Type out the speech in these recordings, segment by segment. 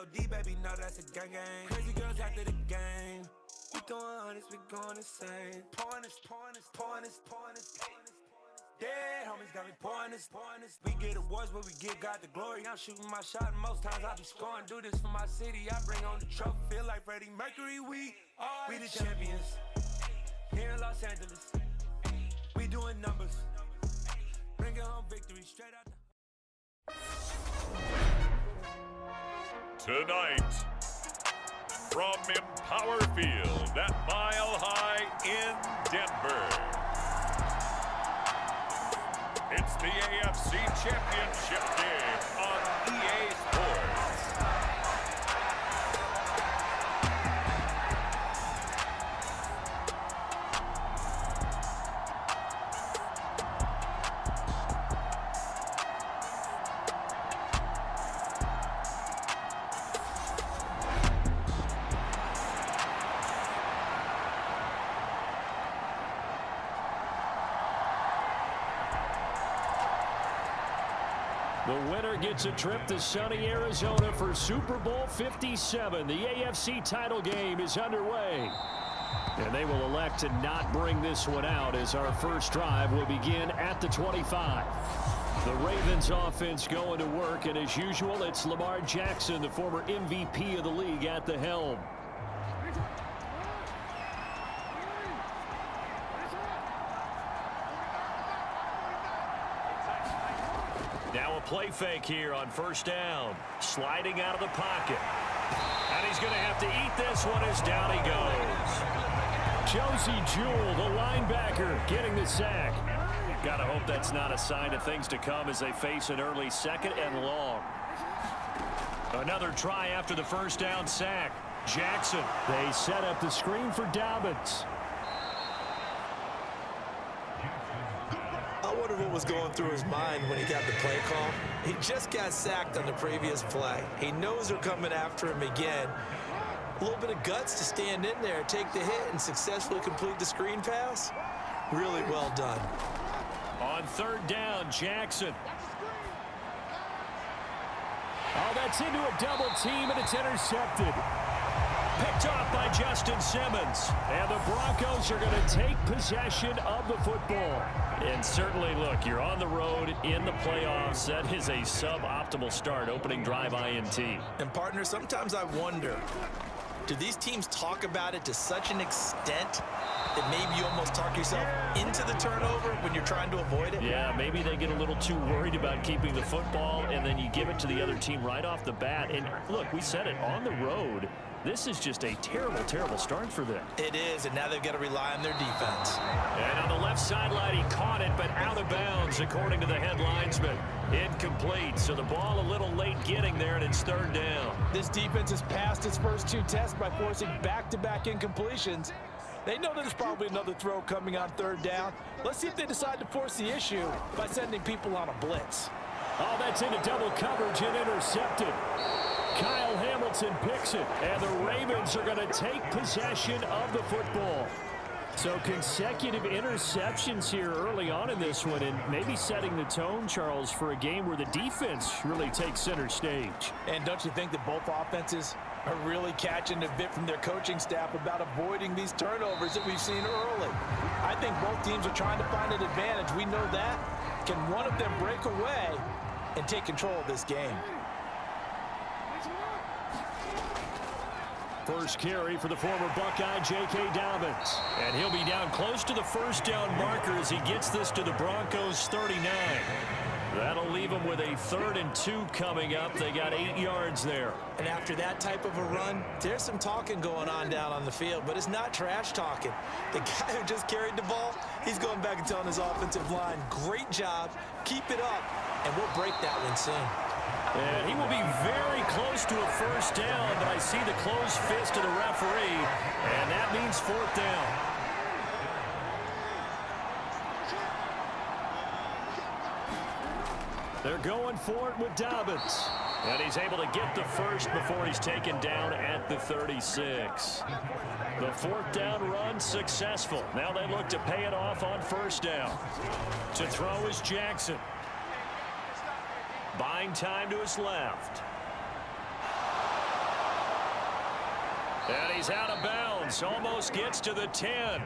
G.O.D. baby, no, that's a gang gang. Crazy girls after the game. We throwing hundreds, we going insane. Pouring this. Dead homies got me pouring this. We get awards, but we give God the glory. I'm shooting my shot, and most times I be scoring. Do this for my city, I bring on the trophy. Feel like Freddie Mercury, we the champions. Here in Los Angeles, we doing numbers. Bringing home victory straight out Tonight, from Empower Field at Mile High in Denver, it's the AFC Championship game on EA Sports. The winner gets a trip to sunny Arizona for Super Bowl 57. The AFC title game is underway. And they will elect to not bring this one out as our first drive will begin at the 25. The Ravens offense going to work, and as usual, it's Lamar Jackson, the former MVP of the league, at the helm. Now a play fake here on first down. Sliding out of the pocket. And he's going to have to eat this one as down he goes. Josie Jewell, the linebacker, getting the sack. Got to hope that's not a sign of things to come as they face an early second and long. Another try after the first down sack. Jackson. They set up the screen for Dobbins. I wonder what was going through his mind when he got the play call. He just got sacked on the previous play. He knows they're coming after him again. A little bit of guts to stand in there, take the hit, and successfully complete the screen pass. Really well done. On third down, Jackson. Oh, that's into a double team, and it's intercepted. Picked off by Justin Simmons. And the Broncos are going to take possession of the football. And certainly, look, you're on the road in the playoffs. That is a suboptimal start, opening drive INT. And, partner, sometimes I wonder, do these teams talk about it to such an extent that maybe you almost talk yourself into the turnover when you're trying to avoid it? Yeah, maybe they get a little too worried about keeping the football, and then you give it to the other team right off the bat. And, look, we said it, on the road, this is just a terrible, terrible start for them. It is, and now they've got to rely on their defense. And on the left sideline, he caught it, but out of bounds, according to the head linesman. Incomplete, so the ball a little late getting there, and it's third down. This defense has passed its first two tests by forcing back-to-back incompletions. They know there's probably another throw coming on third down. Let's see if they decide to force the issue by sending people on a blitz. Oh, that's into double coverage and intercepted. Kyle Hamilton picks it, and the Ravens are going to take possession of the football. So consecutive interceptions here early on in this one, and maybe setting the tone, Charles, for a game where the defense really takes center stage. And don't you think that both offenses are really catching a bit from their coaching staff about avoiding these turnovers that we've seen early? I think both teams are trying to find an advantage. We know that. Can one of them break away and take control of this game? First carry for the former Buckeye, J.K. Dobbins. And he'll be down close to the first down marker as he gets this to the Broncos 39. That'll leave them with a 3rd and 2 coming up. They got 8 yards there. And after that type of a run, there's some talking going on down on the field, but it's not trash talking. The guy who just carried the ball, he's going back and telling his offensive line, great job, keep it up, and we'll break that one soon. And he will be very close to a first down, but I see the closed fist of the referee, and that means 4th down. They're going for it with Dobbins. And he's able to get the first before he's taken down at the 36. The 4th down run successful. Now they look to pay it off on first down. To throw is Jackson. Buying time to his left. And he's out of bounds. Almost gets to the 10.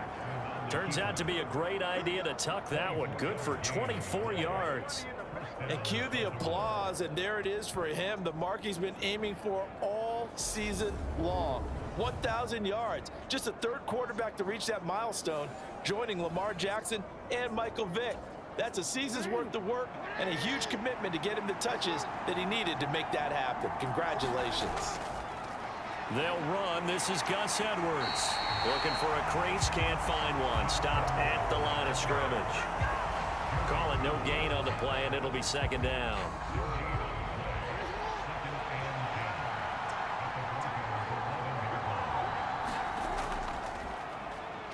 Turns out to be a great idea to tuck that one. Good for 24 yards. And cue the applause, and there it is for him. The mark he's been aiming for all season long. 1,000 yards. Just the third quarterback to reach that milestone, joining Lamar Jackson and Michael Vick. That's a season's worth of work and a huge commitment to get him the touches that he needed to make that happen. Congratulations. They'll run. This is Gus Edwards. Looking for a crease, can't find one. Stopped at the line of scrimmage. Call it no gain on the play, and it'll be second down.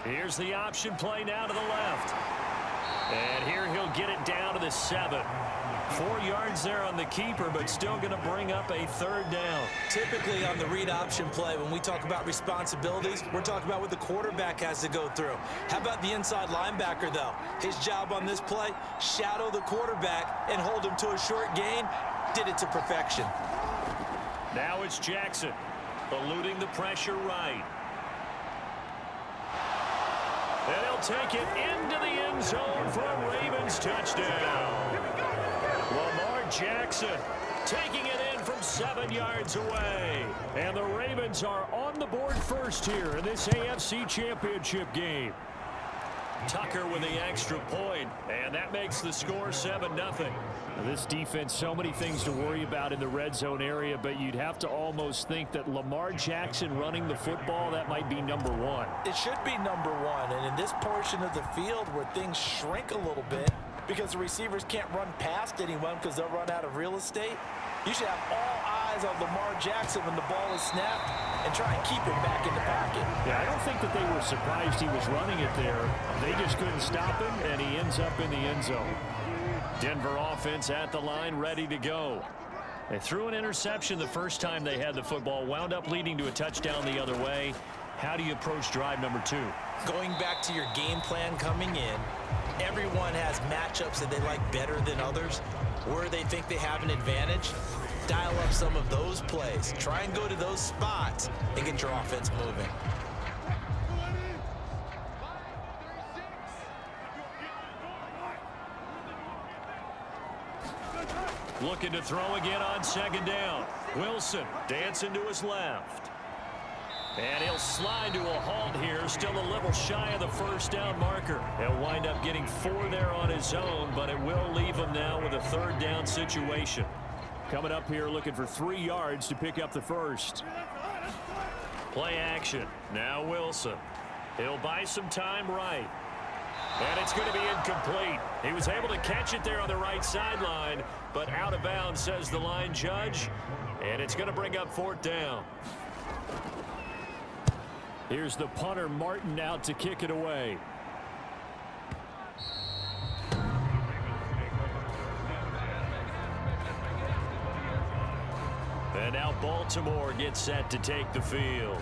Here's the option play now to the left. And here he'll get it down to the 7. 4 yards there on the keeper, but still going to bring up a third down. Typically on the read option play, when we talk about responsibilities, we're talking about what the quarterback has to go through. How about the inside linebacker, though? His job on this play, shadow the quarterback and hold him to a short gain. Did it to perfection. Now it's Jackson, eluding the pressure right. And he'll take it into the end zone for a Ravens touchdown. Lamar Jackson taking it in from 7 yards away. And the Ravens are on the board first here in this AFC Championship game. Tucker with the extra point, and that makes the score 7-0. This defense, so many things to worry about in the red zone area, but you'd have to almost think that Lamar Jackson running the football, that might be number one. It should be number one, and in this portion of the field where things shrink a little bit because the receivers can't run past anyone because they'll run out of real estate, you should have all eyes on Lamar Jackson when the ball is snapped and try and keep him back in the pocket. Yeah, I don't think that they were surprised he was running it there. They just couldn't stop him, and he ends up in the end zone. Denver offense at the line, ready to go. They threw an interception the first time they had the football, wound up leading to a touchdown the other way. How do you approach drive number 2? Going back to your game plan coming in, everyone has matchups that they like better than others, where they think they have an advantage. Dial up some of those plays. Try and go to those spots and get your offense moving. Looking to throw again on second down. Wilson dancing to his left. And he'll slide to a halt here, still a little shy of the first down marker. He'll wind up getting 4 there on his own, but it will leave him now with a third down situation. Coming up here looking for 3 yards to pick up the first. Play action. Now Wilson. He'll buy some time right. And it's going to be incomplete. He was able to catch it there on the right sideline, but out of bounds, says the line judge. And it's going to bring up 4th down. Here's the punter, Martin, out to kick it away. And now Baltimore gets set to take the field.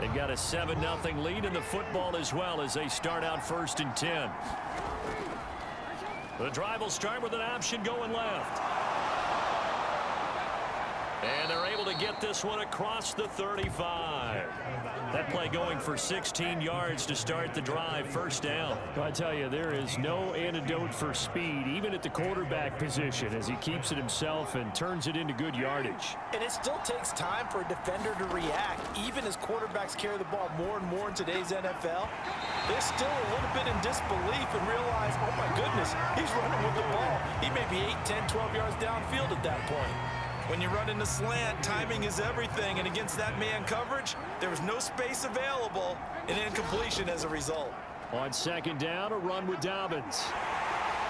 They've got a 7-0 lead in the football as well as they start out 1st and 10. The drive will start with an option going left. And they're able to get this one across the 35. That play going for 16 yards to start the drive. 1st down. I tell you, there is no antidote for speed, even at the quarterback position, as he keeps it himself and turns it into good yardage. And it still takes time for a defender to react. Even as quarterbacks carry the ball more and more in today's NFL, they're still a little bit in disbelief and realize, oh my goodness, he's running with the ball. He may be 8, 10, 12 yards downfield at that point. When you run in the slant, timing is everything, and against that man coverage, there was no space available, and incompletion as a result. On 2nd down, a run with Dobbins.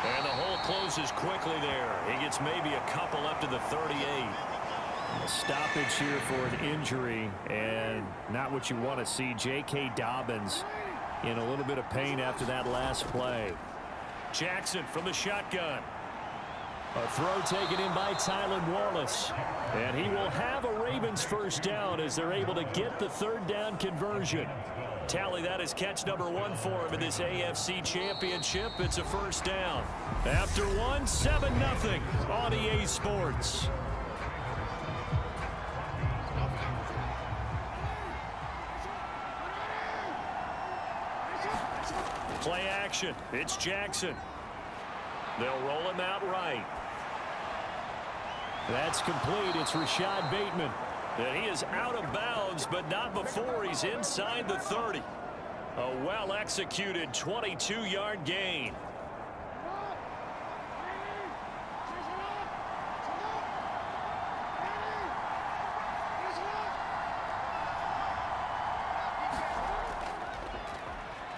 And the hole closes quickly there. He gets maybe a couple up to the 38. A stoppage here for an injury, and not what you want to see. J.K. Dobbins in a little bit of pain after that last play. Jackson from the shotgun. A throw taken in by Tylan Wallace. And he will have a Ravens 1st down as they're able to get the 3rd down conversion. Tally that is catch number 1 for him in this AFC Championship. It's a 1st down. After 1, 7-0 on EA Sports. Play action. It's Jackson. They'll roll him out right. That's complete. It's Rashad Bateman. And he is out of bounds, but not before he's inside the 30. A well-executed 22-yard gain.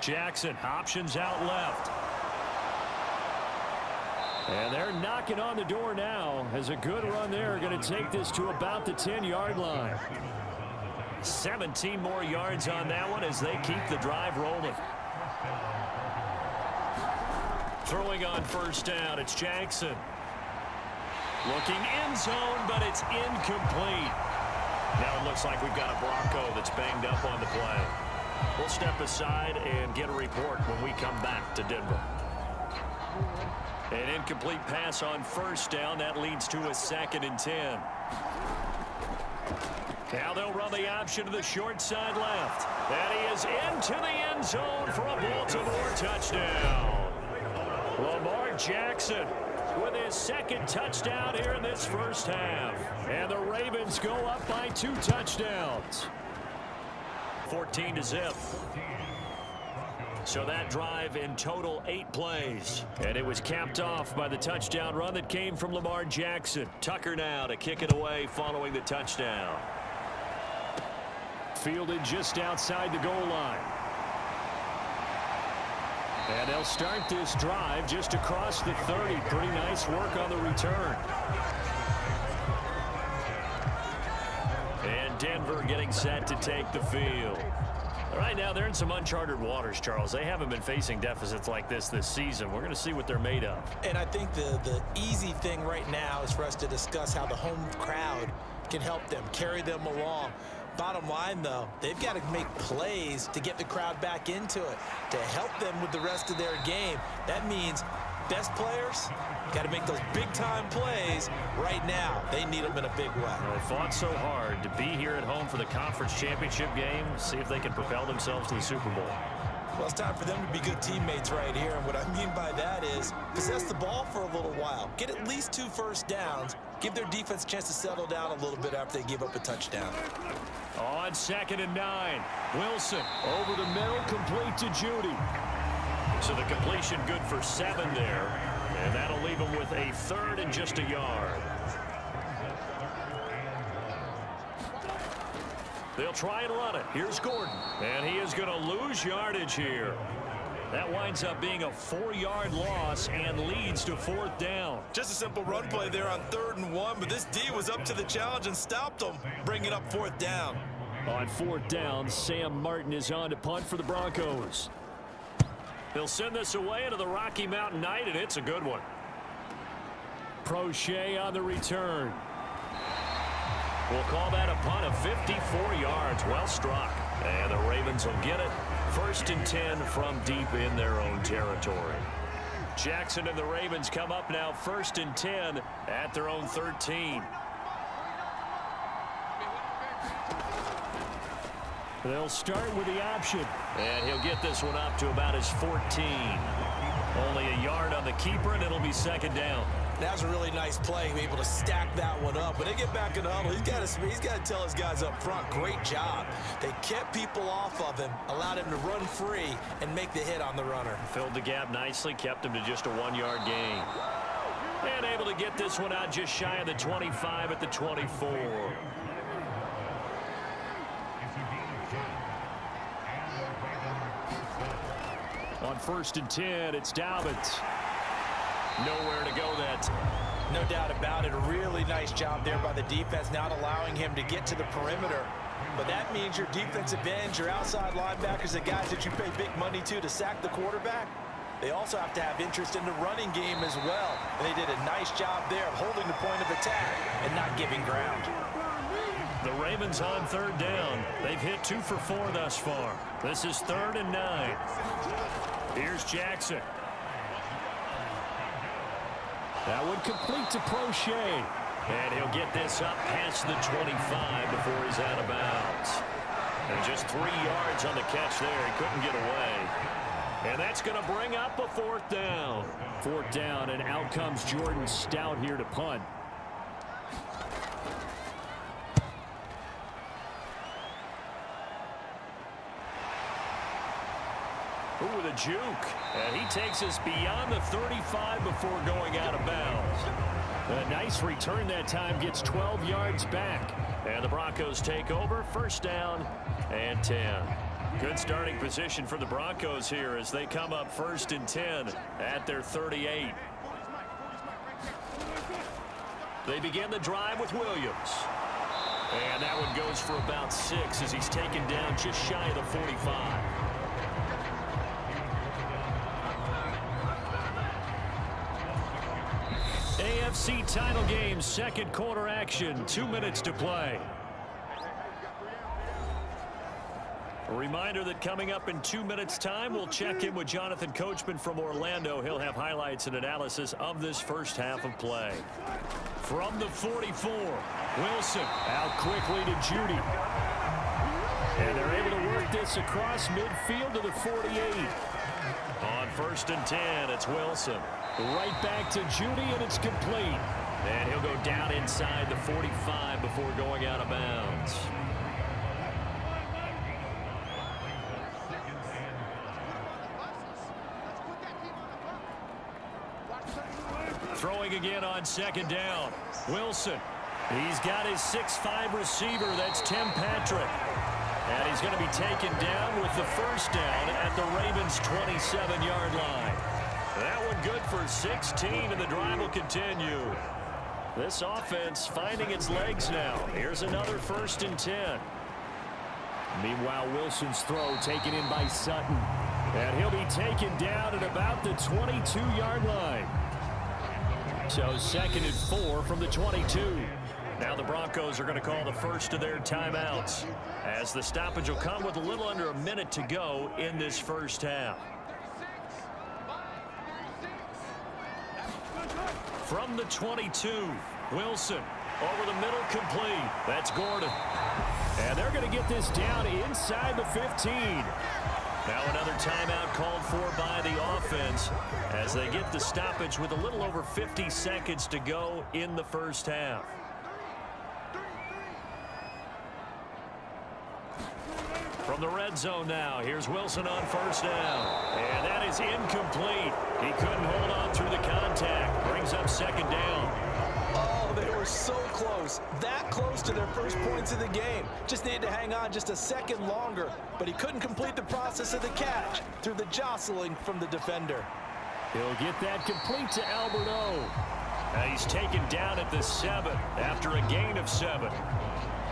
Jackson, options out left. And they're knocking on the door now as a good run there. Going to take this to about the 10-yard line. 17 more yards on that one as they keep the drive rolling. Throwing on first down, it's Jackson. Looking end zone, but it's incomplete. Now it looks like we've got a Bronco that's banged up on the play. We'll step aside and get a report when we come back to Denver. An incomplete pass on first down. That leads to a 2nd and 10. Now they'll run the option to the short side left. And he is into the end zone for a Baltimore touchdown. Lamar Jackson with his 2nd touchdown here in this first half. And the Ravens go up by 2 touchdowns. 14-0. So that drive in total 8 plays. And it was capped off by the touchdown run that came from Lamar Jackson. Tucker now to kick it away following the touchdown. Fielded just outside the goal line. And they'll start this drive just across the 30. Pretty nice work on the return. And Denver getting set to take the field. Right now, they're in some uncharted waters, Charles. They haven't been facing deficits like this season. We're going to see what they're made of. And I think the easy thing right now is for us to discuss how the home crowd can help them, carry them along. Bottom line, though, they've got to make plays to get the crowd back into it, to help them with the rest of their game. That means best players got to make those big-time plays right now. They need them in a big way. They fought so hard to be here at home for the conference championship game. See if they can propel themselves to the Super Bowl. Well, it's time for them to be good teammates right here. And what I mean by that is possess the ball for a little while. Get at least 2 first downs. Give their defense a chance to settle down a little bit after they give up a touchdown. On 2nd and 9. Wilson over the middle, complete to Judy. So the completion good for 7 there. And that'll leave him with a 3rd and just a yard. They'll try and run it. Here's Gordon. And he is going to lose yardage here. That winds up being a 4-yard loss and leads to 4th down. Just a simple run play there on 3rd and 1, but this D was up to the challenge and stopped them, bringing up 4th down. On 4th down, Sam Martin is on to punt for the Broncos. They'll send this away into the Rocky Mountain Night, and it's a good one. Prochet on the return. We'll call that a punt of 54 yards. Well struck. And the Ravens will get it. 1st and 10 from deep in their own territory. Jackson and the Ravens come up now 1st and 10 at their own 13. They'll start with the option. And he'll get this one up to about his 14. Only a yard on the keeper, and it'll be 2nd down. That was a really nice play, able to stack that one up. When they get back in the huddle, he's got to tell his guys up front, great job. They kept people off of him, allowed him to run free, and make the hit on the runner. Filled the gap nicely, kept him to just a 1-yard gain. And able to get this one out just shy of the 25 at the 24. On 1st and 10, it's Dobbins. Nowhere to go that time. No doubt about it. A really nice job there by the defense, not allowing him to get to the perimeter. But that means your defensive ends, your outside linebackers, the guys that you pay big money to sack the quarterback, they also have to have interest in the running game as well. And they did a nice job there of holding the point of attack and not giving ground. The Ravens on 3rd down. They've hit 2 for 4 thus far. This is 3rd and 9. Here's Jackson. That one complete to Prochet. And he'll get this up past the 25 before he's out of bounds. And just 3 yards on the catch there. He couldn't get away. And that's going to bring up a fourth down. Fourth down, and out comes Jordan Stout here to punt. Ooh, with a juke. And he takes us beyond the 35 before going out of bounds. A nice return that time, gets 12 yards back. And the Broncos take over, first down and 10. Good starting position for the Broncos here as they come up 1st and 10 at their 38. They begin the drive with Williams. And that one goes for about 6 as he's taken down just shy of the 45. AFC title game, second quarter action, 2 minutes to play. A reminder that coming up in 2 minutes' time, we'll check in with Jonathan Coachman from Orlando. He'll have highlights and analysis of this first half of play. From the 44, Wilson out quickly to Judy. And they're able to work this across midfield to the 48. On 1st and 10, it's Wilson. Right back to Judy, and it's complete. And he'll go down inside the 45 before going out of bounds. Throwing again on 2nd down. Wilson. He's got his 6'5" receiver. That's Tim Patrick. And he's going to be taken down with the first down at the Ravens' 27-yard line. That one good for 16, and the drive will continue. This offense finding its legs now. Here's another 1st and 10. Meanwhile, Wilson's throw taken in by Sutton. And he'll be taken down at about the 22-yard line. So 2nd and 4 from the 22. Now the Broncos are going to call the first of their timeouts, as the stoppage will come with a little under a minute to go in this first half. From the 22, Wilson over the middle, complete. That's Gordon. And they're going to get this down inside the 15. Now another timeout called for by the offense as they get the stoppage with a little over 50 seconds to go in the first half. From the red zone now, here's Wilson on 1st down. And that is incomplete. He couldn't hold on through the contact. Brings up 2nd down. Oh, they were so close. That close to their first points of the game. Just needed to hang on just a second longer. But he couldn't complete the process of the catch through the jostling from the defender. He'll get that complete to Alberto. Now he's taken down at the 7 after a gain of 7.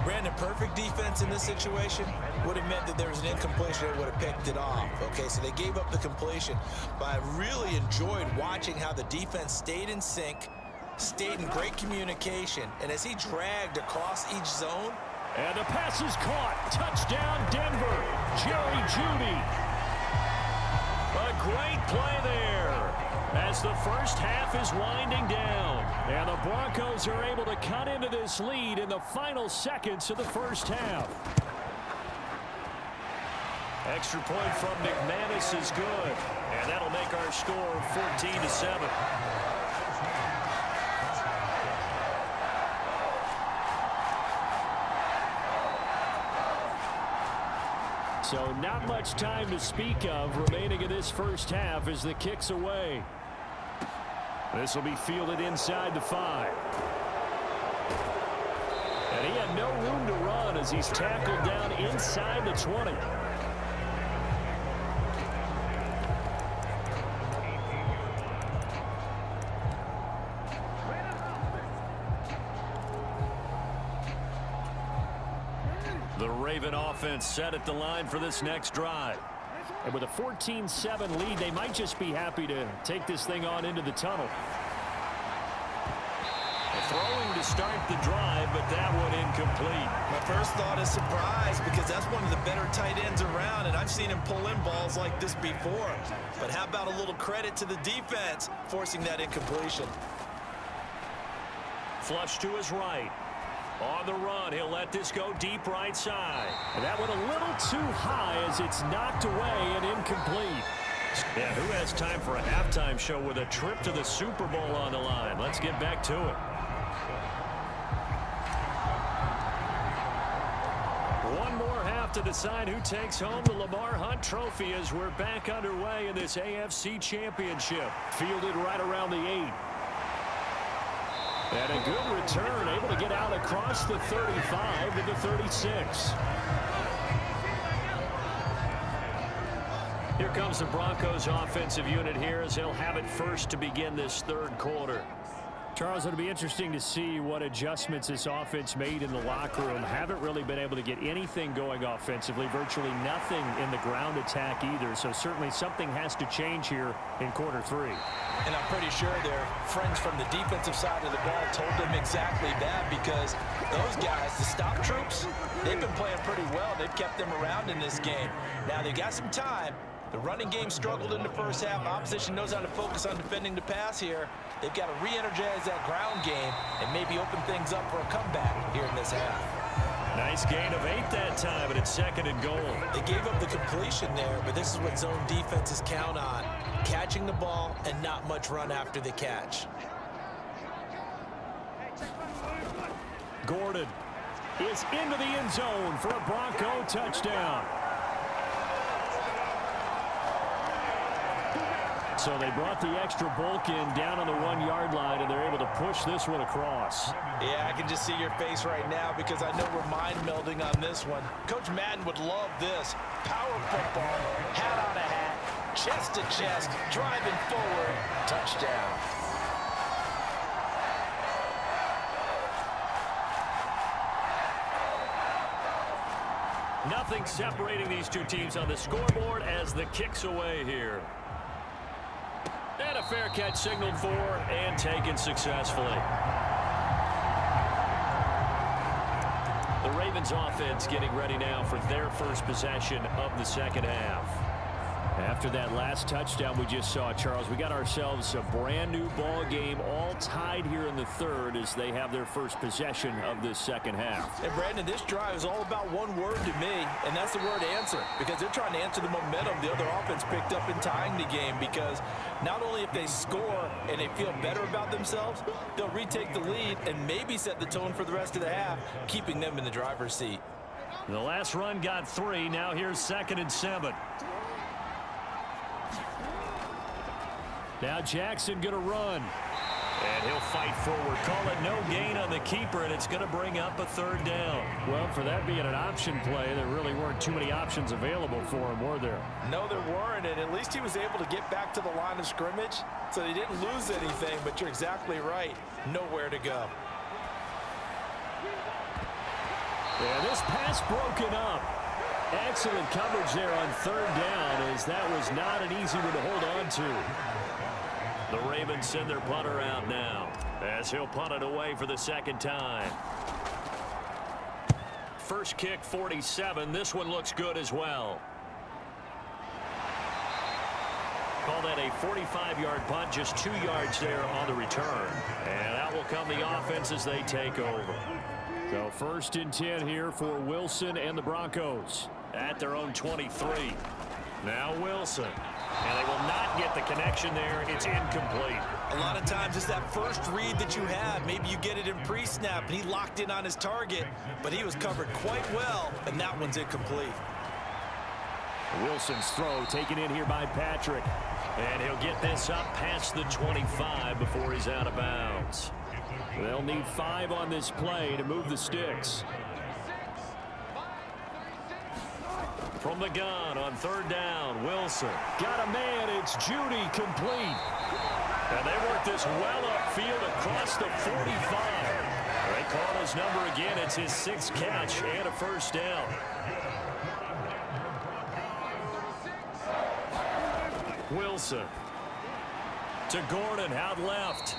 Brandon, perfect defense in this situation would have meant that there was an incompletion that would have picked it off. Okay, so they gave up the completion. But I really enjoyed watching how the defense stayed in sync, stayed in great communication, and as he dragged across each zone. And the pass is caught. Touchdown, Denver. Jerry Jeudy. A great play there as the first half is winding down. And the Broncos are able to cut into this lead in the final seconds of the first half. Extra point from McManus is good. And that'll make our score 14-7. So not much time to speak of remaining in this first half as the kick's away. This will be fielded inside the 5. And he had no room to run as he's tackled down inside the 20. The Raven offense set at the line for this next drive. And with a 14-7 lead, they might just be happy to take this thing on into the tunnel. Throwing to start the drive, but that one incomplete. My first thought is surprise, because that's one of the better tight ends around, and I've seen him pull in balls like this before. But how about a little credit to the defense forcing that incompletion? Flush to his right. On the run, he'll let this go deep right side. And that went a little too high as it's knocked away and incomplete. Yeah, who has time for a halftime show with a trip to the Super Bowl on the line? Let's get back to it. One more half to decide who takes home the Lamar Hunt Trophy as we're back underway in this AFC Championship. Fielded right around the 8. And a good return, able to get out across the 35 to the 36. Here comes the Broncos offensive unit here as they'll have it first to begin this third quarter. Charles, it'll be interesting to see what adjustments this offense made in the locker room. Haven't really been able to get anything going offensively, virtually nothing in the ground attack either. So certainly something has to change here in quarter 3. And I'm pretty sure their friends from the defensive side of the ball told them exactly that, because those guys, the stop troops, they've been playing pretty well. They've kept them around in this game. Now they've got some time. The running game struggled in the first half. Opposition knows how to focus on defending the pass here. They've got to re-energize that ground game and maybe open things up for a comeback here in this half. Nice gain of 8 that time, and it's 2nd and goal. They gave up the completion there, but this is what zone defenses count on. Catching the ball and not much run after the catch. Gordon is into the end zone for a Bronco touchdown. So they brought the extra bulk in down on the 1-yard line, and they're able to push this one across. Yeah, I can just see your face right now because I know we're mind melding on this one. Coach Madden would love this. Power football, hat on a hat, chest to chest, driving forward, touchdown. Nothing separating these two teams on the scoreboard as the kick's away here. And a fair catch signaled for and taken successfully. The Ravens offense getting ready now for their first possession of the second half. After that last touchdown we just saw, Charles, we got ourselves a brand new ball game, all tied here in the third as they have their first possession of this second half. And Brandon, this drive is all about one word to me, and that's the word answer, because they're trying to answer the momentum the other offense picked up in tying the game, because not only if they score and they feel better about themselves, they'll retake the lead and maybe set the tone for the rest of the half, keeping them in the driver's seat. The last run got 3. Now here's 2nd and 7. Now Jackson going to run. And he'll fight forward. Call it no gain on the keeper, and it's going to bring up a 3rd down. Well, for that being an option play, there really weren't too many options available for him, were there? No, there weren't, and at least he was able to get back to the line of scrimmage, so they didn't lose anything, but you're exactly right. Nowhere to go. Yeah, this pass broken up. Excellent coverage there on 3rd down, as that was not an easy one to hold on to. The Ravens send their punter out now as he'll punt it away for the 2nd time. First kick, 47. This one looks good as well. Call that a 45-yard punt, just 2 yards there on the return. And out will come the offense as they take over. So 1st and 10 here for Wilson and the Broncos at their own 23. Now Wilson. And they will not get the connection there. It's incomplete. A lot of times it's that first read that you have. Maybe you get it in pre-snap, and he locked in on his target, but he was covered quite well, and that one's incomplete. Wilson's throw taken in here by Patrick. And he'll get this up past the 25 before he's out of bounds. They'll need 5 on this play to move the sticks. From the gun on 3rd down, Wilson. Got a man, it's Judy, complete. And they work this well upfield across the 45. They call his number again. It's his 6th catch and a 1st down. Wilson to Gordon, out left.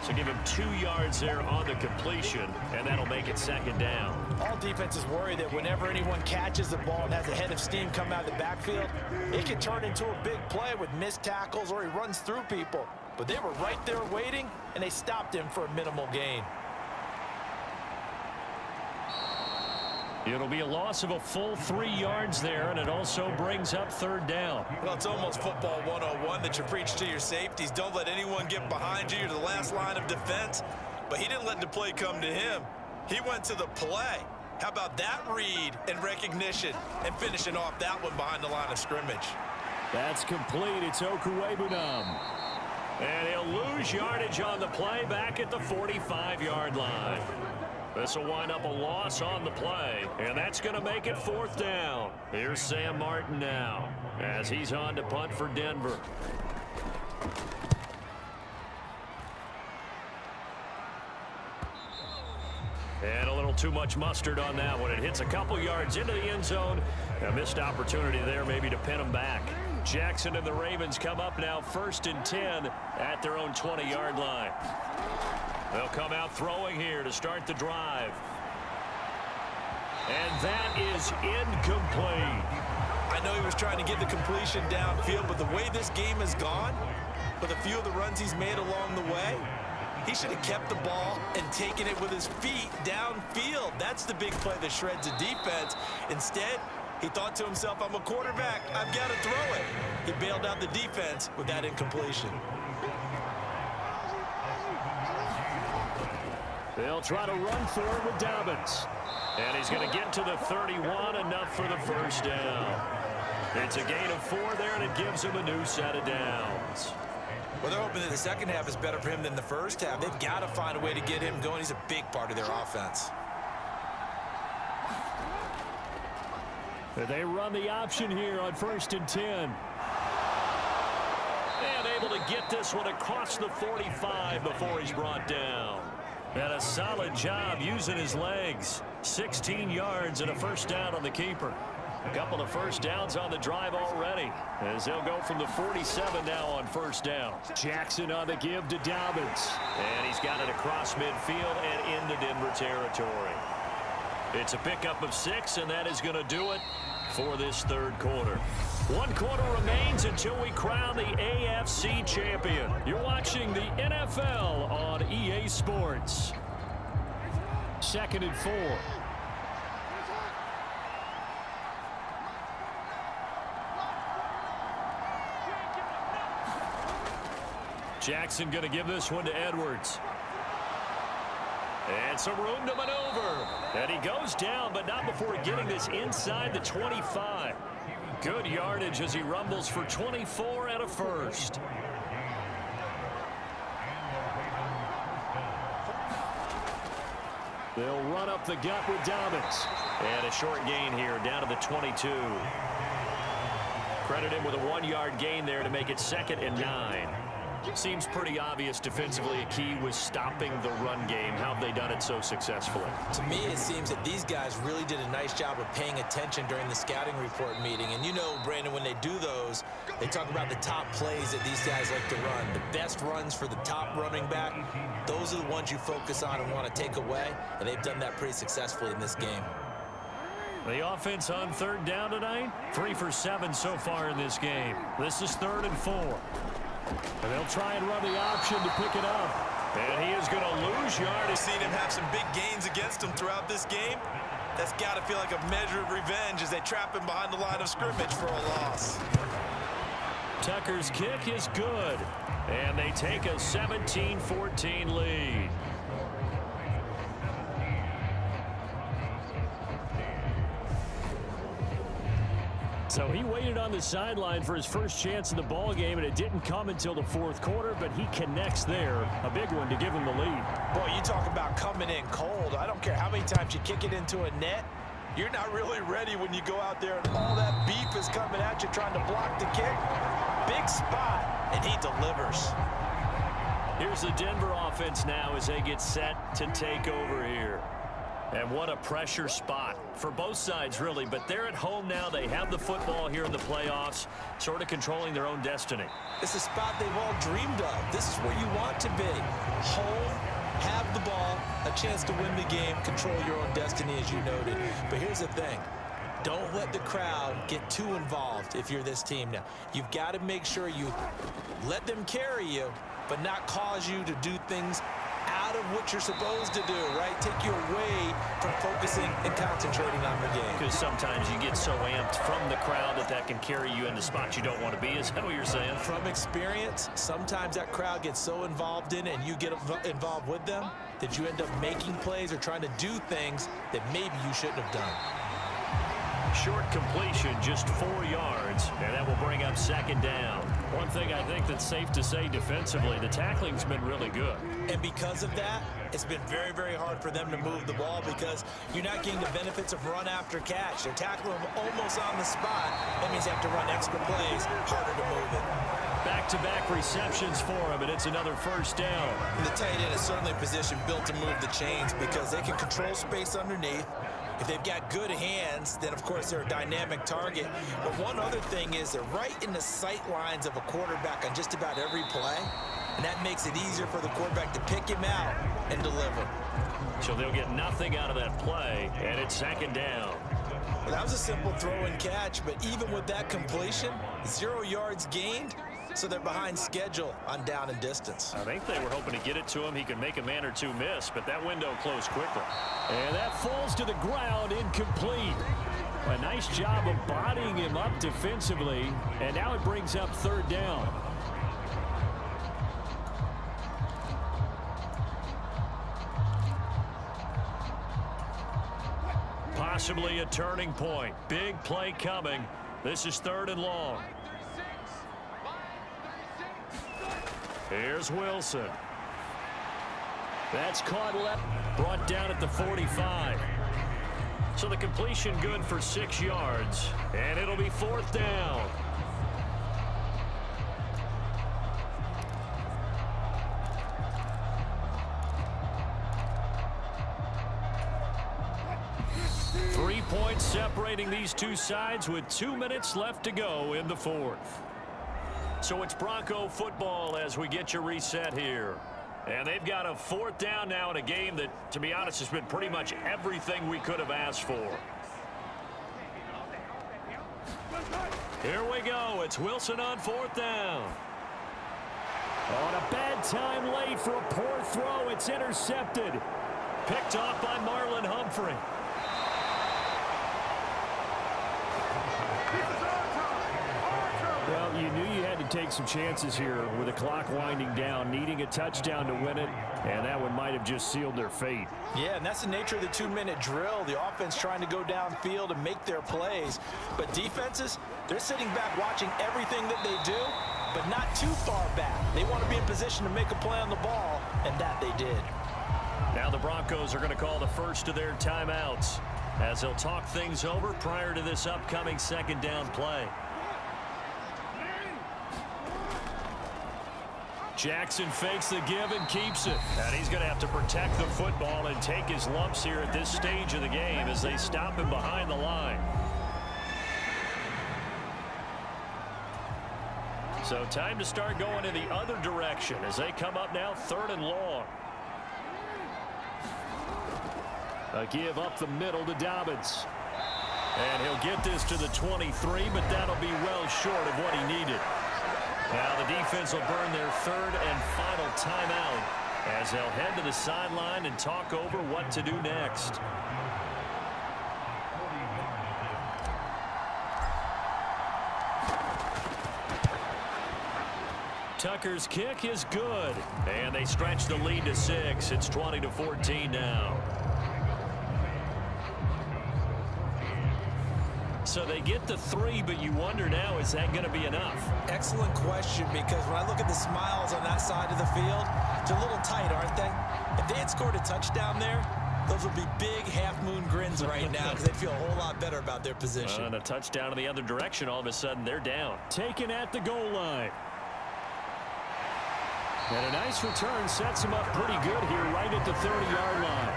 So give him 2 yards there on the completion, and that'll make it 2nd down. All defenses worry that whenever anyone catches the ball and has a head of steam come out of the backfield, it can turn into a big play with missed tackles or he runs through people. But they were right there waiting, and they stopped him for a minimal gain. It'll be a loss of a full 3 yards there, and it also brings up third down. Well, it's almost football 101 that you preach to your safeties. Don't let anyone get behind you. You're the last line of defense. But he didn't let the play come to him. He went to the play. How about that read and recognition and finishing off that one behind the line of scrimmage? That's complete. It's Okuwebunam. And he'll lose yardage on the play back at the 45-yard line. This will wind up a loss on the play, and that's going to make it fourth down. Here's Sam Martin now as he's on to punt for Denver. And a little too much mustard on that one. It hits a couple yards into the end zone. A missed opportunity there maybe to pin him back. Jackson and the Ravens come up now 1st and 10 at their own 20-yard line. They'll come out throwing here to start the drive. And that is incomplete. I know he was trying to get the completion downfield, but the way this game has gone, with a few of the runs he's made along the way, he should have kept the ball and taken it with his feet downfield. That's the big play that shreds a defense. Instead, he thought to himself, I'm a quarterback. I've got to throw it. He bailed out the defense with that incompletion. They'll try to run for it with Dobbins. And he's going to get to the 31, enough for the first down. It's a gain of 4 there, and it gives him a new set of downs. Well, they're hoping that the second half is better for him than the first half. They've got to find a way to get him going. He's a big part of their offense. They run the option here on 1st and 10. And able to get this one across the 45 before he's brought down. And a solid job using his legs. 16 yards and a first down on the keeper. A couple of first downs on the drive already, as they'll go from the 47 now on first down. Jackson on the give to Dobbins. And he's got it across midfield and into Denver territory. It's a pickup of 6, and that is going to do it for this third quarter. 1 quarter remains until we crown the AFC champion. You're watching the NFL on EA Sports. 2nd and 4. Jackson going to give this one to Edwards. And some room to maneuver. And he goes down, but not before getting this inside the 25. Good yardage as he rumbles for 24 and a first. They'll run up the gut with Dobbins. And a short gain here down to the 22. Credit him with a 1-yard gain there to make it 2nd and 9. Seems pretty obvious defensively a key was stopping the run game. How have they done it so successfully? To me, it seems that these guys really did a nice job of paying attention during the scouting report meeting. And you know, Brandon, when they do those, they talk about the top plays that these guys like to run. The best runs for the top running back, those are the ones you focus on and want to take away. And they've done that pretty successfully in this game. The offense on 3rd down tonight, 3 for 7 so far in this game. This is 3rd and 4. And they'll try and run the option to pick it up. And he is going to lose yardage. We've seen him have some big gains against him throughout this game. That's got to feel like a measure of revenge as they trap him behind the line of scrimmage for a loss. Tucker's kick is good. And they take a 17-14 lead. So he waited on the sideline for his first chance in the ball game, and it didn't come until the 4th quarter, but he connects there. A big one to give him the lead. Boy, you talk about coming in cold. I don't care how many times you kick it into a net. You're not really ready when you go out there and all that beef is coming at you trying to block the kick. Big spot, and he delivers. Here's the Denver offense now as they get set to take over here. And what a pressure spot for both sides, really. But they're at home now. They have the football here in the playoffs, sort of controlling their own destiny. It's a spot they've all dreamed of. This is where you want to be. Home, have the ball, a chance to win the game, control your own destiny, as you noted. But here's the thing. Don't let the crowd get too involved if you're this team now. You've got to make sure you let them carry you, but not cause you to do things out of what you're supposed to do, right? Take you away from focusing and concentrating on the game. Because sometimes you get so amped from the crowd that can carry you into spots you don't want to be. Is that what you're saying? From experience, sometimes that crowd gets so involved in it and you get involved with them that you end up making plays or trying to do things that maybe you shouldn't have done. Short completion, just 4 yards, and that will bring up second down. One thing I think that's safe to say defensively, the tackling's been really good. And because of that, it's been very, very hard for them to move the ball because you're not getting the benefits of run after catch. They're tackling them almost on the spot. That means they have to run extra plays, harder to move it. Back-to-back receptions for him, and it's another first down. And the tight end is certainly a position built to move the chains because they can control space underneath. If they've got good hands, then, of course, they're a dynamic target. But one other thing is they're right in the sight lines of a quarterback on just about every play, and that makes it easier for the quarterback to pick him out and deliver. So they'll get nothing out of that play, and it's second down. Well, that was a simple throw and catch, but even with that completion, 0 yards gained, so they're behind schedule on down and distance. I think they were hoping to get it to him. He could make a man or two miss, but that window closed quickly. And that falls to the ground, incomplete. A nice job of bodying him up defensively, and now it brings up third down. Possibly a turning point. Big play coming. This is 3rd and long. Here's Wilson. That's caught left, brought down at the 45. So the completion good for 6 yards, and it'll be 4th down. Three points separating these two sides with 2 minutes left to go in the 4th. So it's Bronco football as we get you reset here. And they've got a 4th down now in a game that, to be honest, has been pretty much everything we could have asked for. Here we go. It's Wilson on 4th down. On a bad time late for a poor throw. It's intercepted. Picked off by Marlon Humphrey. Well, you knew you had to take some chances here with the clock winding down, needing a touchdown to win it, and that one might have just sealed their fate. Yeah, and that's the nature of the 2-minute drill. The offense trying to go downfield and make their plays. But defenses, they're sitting back watching everything that they do, but not too far back. They want to be in position to make a play on the ball, and that they did. Now the Broncos are going to call the first of their timeouts as they'll talk things over prior to this upcoming 2nd down play. Jackson fakes the give and keeps it. And he's going to have to protect the football and take his lumps here at this stage of the game as they stop him behind the line. So time to start going in the other direction as they come up now 3rd and long. A give up the middle to Dobbins. And he'll get this to the 23, but that'll be well short of what he needed. Now the defense will burn their 3rd and final timeout as they'll head to the sideline and talk over what to do next. Tucker's kick is good, and they stretch the lead to 6. It's 20-14 now. So they get the 3, but you wonder now, is that going to be enough? Excellent question, because when I look at the smiles on that side of the field, they're a little tight, aren't they? If they had scored a touchdown there, those would be big half-moon grins right now because they'd feel a whole lot better about their position. And a touchdown in the other direction, all of a sudden they're down. Taken at the goal line. And a nice return sets him up pretty good here right at the 30-yard line.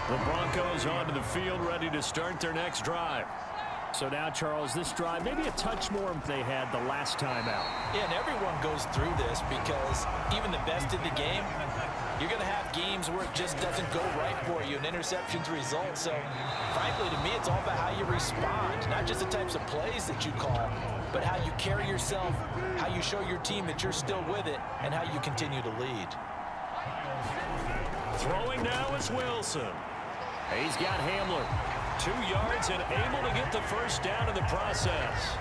The Broncos onto the field, ready to start their next drive. So now, Charles, this drive, maybe a touch more than they had the last time out. Yeah, and everyone goes through this because even the best in the game, You're going to have games where it just doesn't go right for you, and interceptions result. So, frankly, to me, it's all about how you respond, not just the types of plays that you call, but how you carry yourself, how you show your team that you're still with it, and how you continue to lead. Throwing now is Wilson. He's got Hamler. 2 yards and able to get the first down in the process.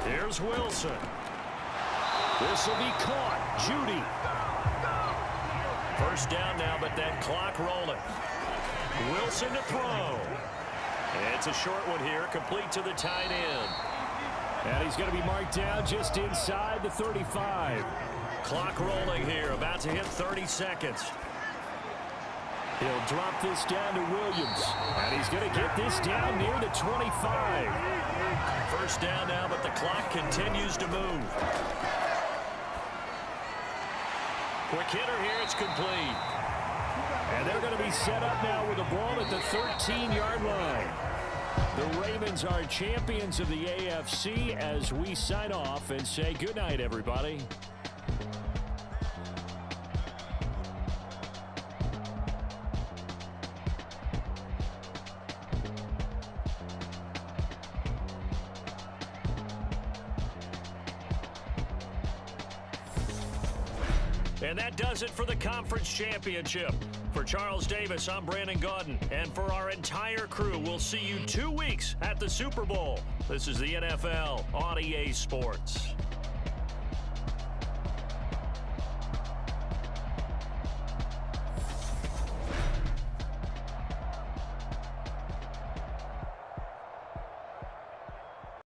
Here's Wilson. This will be caught. Judy. First down now, but that clock rolling. Wilson to throw. It's a short one here, complete to the tight end. And he's going to be marked down just inside the 35. Clock rolling here, about to hit 30 seconds. He'll drop this down to Williams. And he's going to get this down near the 25. First down now, but the clock continues to move. Quick hitter here, it's complete. And they're going to be set up now with the ball at the 13-yard line. The Ravens are champions of the AFC as we sign off and say goodnight, everybody. And that does it for the conference championship. For Charles Davis, I'm Brandon Gaudin. And for our entire crew, we'll see you 2 weeks at the Super Bowl. This is the NFL on EA Sports.